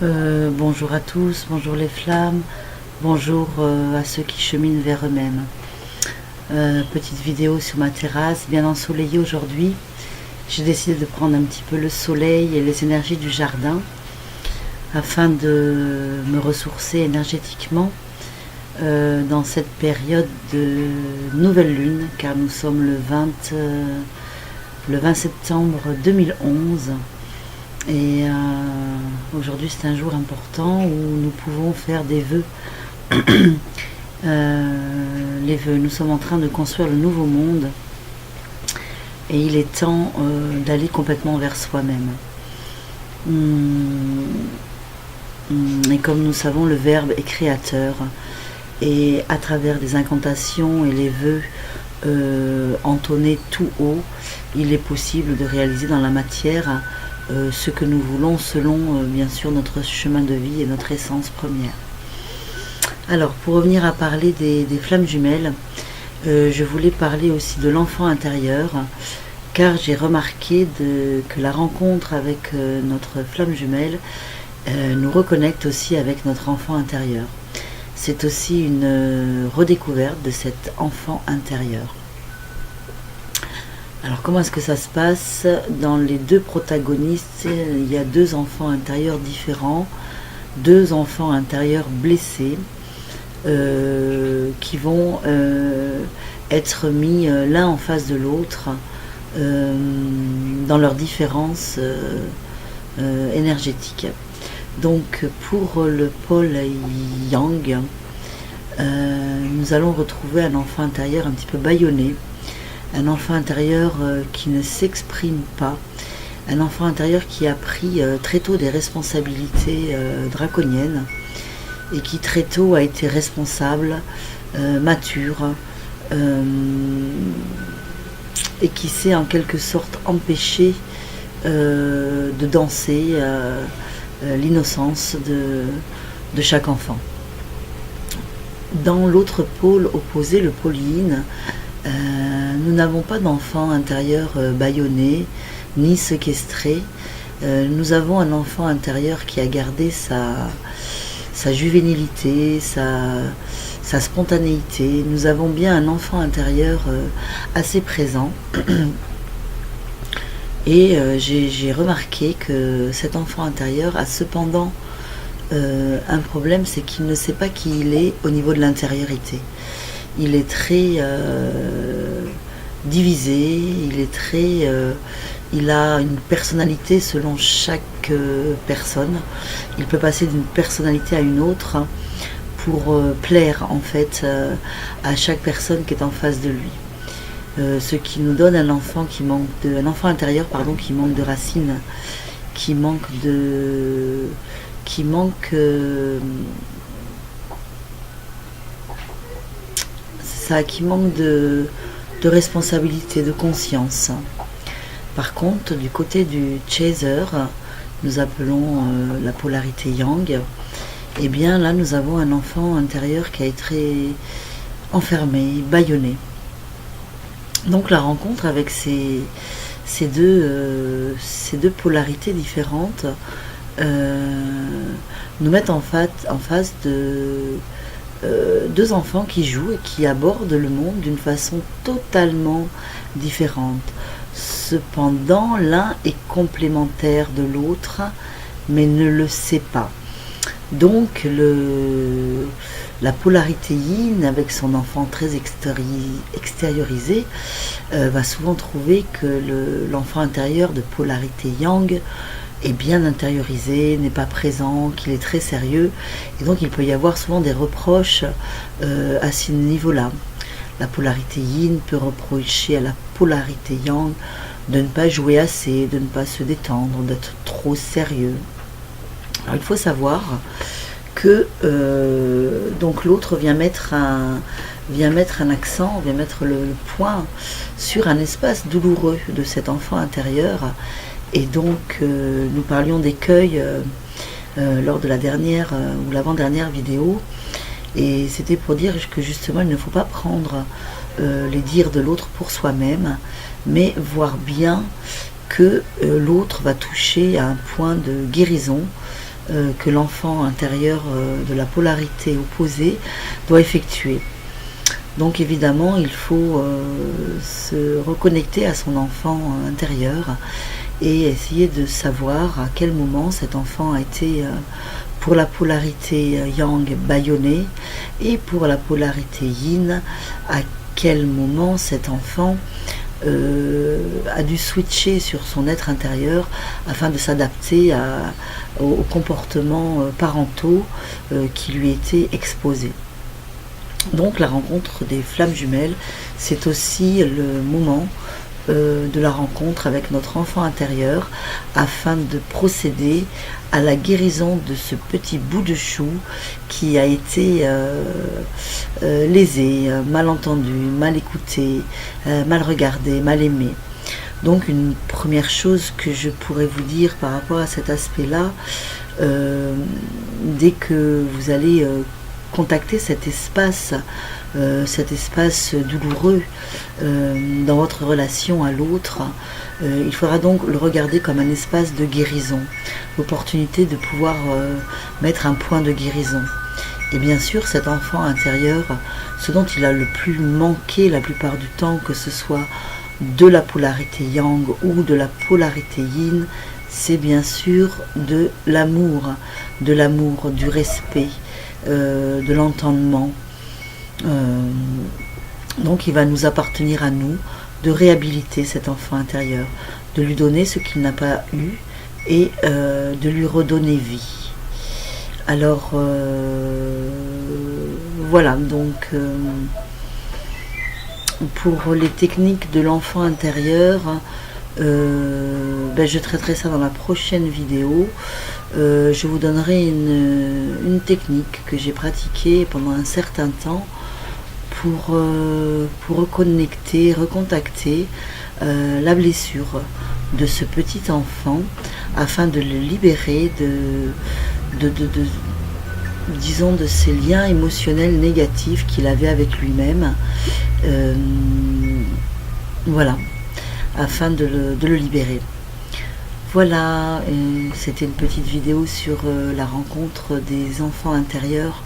Bonjour à tous, bonjour les flammes, bonjour à ceux qui cheminent vers eux-mêmes. Petite vidéo sur ma terrasse, bien ensoleillée aujourd'hui. J'ai décidé de prendre un petit peu le soleil et les énergies du jardin afin de me ressourcer énergétiquement dans cette période de nouvelle lune, car nous sommes le 20 septembre 2011. Et aujourd'hui c'est un jour important où nous pouvons faire des vœux. Les vœux, nous sommes en train de construire le nouveau monde et il est temps d'aller complètement vers soi-même. Et comme nous savons, le Verbe est créateur et à travers des incantations et les vœux entonnés tout haut, il est possible de réaliser dans la matière ce que nous voulons selon bien sûr notre chemin de vie et notre essence première. Alors pour revenir à parler des flammes jumelles, je voulais parler aussi de l'enfant intérieur, car j'ai remarqué que la rencontre avec notre flamme jumelle nous reconnecte aussi avec notre enfant intérieur. C'est aussi une redécouverte de cet enfant intérieur. Alors comment est-ce que ça se passe? Dans les deux protagonistes, il y a deux enfants intérieurs différents, deux enfants intérieurs blessés qui vont être mis l'un en face de l'autre dans leurs différences énergétiques. Donc pour le pôle yang, nous allons retrouver un enfant intérieur un petit peu bâillonné, un enfant intérieur qui ne s'exprime pas, un enfant intérieur qui a pris très tôt des responsabilités draconiennes et qui très tôt a été responsable, mature, et qui s'est en quelque sorte empêché de danser l'innocence de chaque enfant. Dans l'autre pôle opposé, le pôle yin, nous n'avons pas d'enfant intérieur bâillonné ni séquestré. Nous avons un enfant intérieur qui a gardé sa juvénilité, sa spontanéité. Nous avons bien un enfant intérieur assez présent. Et j'ai remarqué que cet enfant intérieur a cependant un problème, c'est qu'il ne sait pas qui il est au niveau de l'intériorité. Il est très divisé, il a une personnalité selon chaque personne. Il peut passer d'une personnalité à une autre pour plaire en fait à chaque personne qui est en face de lui. Ce qui nous donne un enfant intérieur qui manque de racines, qui manque de responsabilité, de conscience. Par contre, du côté du chaser, nous appelons la polarité yang, et bien là nous avons un enfant intérieur qui a été enfermé, bâillonné. Donc la rencontre avec ces deux polarités différentes nous mettent en face de deux enfants qui jouent et qui abordent le monde d'une façon totalement différente. Cependant, l'un est complémentaire de l'autre, mais ne le sait pas. Donc, la polarité yin, avec son enfant très extériorisé, va souvent trouver que l'enfant intérieur de polarité yang est bien intériorisé, n'est pas présent, qu'il est très sérieux, et donc il peut y avoir souvent des reproches à ce niveau-là. La polarité yin peut reprocher à la polarité yang de ne pas jouer assez, de ne pas se détendre, d'être trop sérieux. Alors il faut savoir que donc l'autre vient mettre un accent, vient mettre le point sur un espace douloureux de cet enfant intérieur. Et donc nous parlions d'écueil lors de la dernière ou l'avant-dernière vidéo, et c'était pour dire que justement il ne faut pas prendre les dires de l'autre pour soi-même, mais voir bien que l'autre va toucher à un point de guérison que l'enfant intérieur de la polarité opposée doit effectuer. Donc évidemment, il faut se reconnecter à son enfant intérieur et essayer de savoir à quel moment cet enfant a été, pour la polarité yang, bâillonné, et pour la polarité yin, à quel moment cet enfant a dû switcher sur son être intérieur afin de s'adapter aux comportements parentaux qui lui étaient exposés. Donc la rencontre des flammes jumelles, c'est aussi le moment de la rencontre avec notre enfant intérieur afin de procéder à la guérison de ce petit bout de chou qui a été lésé, mal entendu, mal écouté, mal regardé, mal aimé. Donc une première chose que je pourrais vous dire par rapport à cet aspect-là, dès que vous allez contacter cet espace douloureux dans votre relation à l'autre, il faudra donc le regarder comme un espace de guérison, l'opportunité de pouvoir mettre un point de guérison. Et bien sûr, cet enfant intérieur, ce dont il a le plus manqué la plupart du temps, que ce soit de la polarité yang ou de la polarité yin, c'est bien sûr de l'amour, du respect, de l'entendement. Donc il va nous appartenir à nous de réhabiliter cet enfant intérieur, de lui donner ce qu'il n'a pas eu et de lui redonner vie. Alors voilà, donc pour les techniques de l'enfant intérieur, je traiterai ça dans la prochaine vidéo. Je vous donnerai une technique que j'ai pratiquée pendant un certain temps pour reconnecter, recontacter la blessure de ce petit enfant afin de le libérer disons de ces liens émotionnels négatifs qu'il avait avec lui-même. Voilà, afin de le libérer. Voilà, c'était une petite vidéo sur la rencontre des enfants intérieurs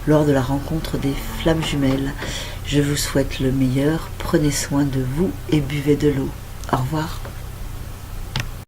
lors de la rencontre des flammes jumelles. Je vous souhaite le meilleur, prenez soin de vous et buvez de l'eau. Au revoir.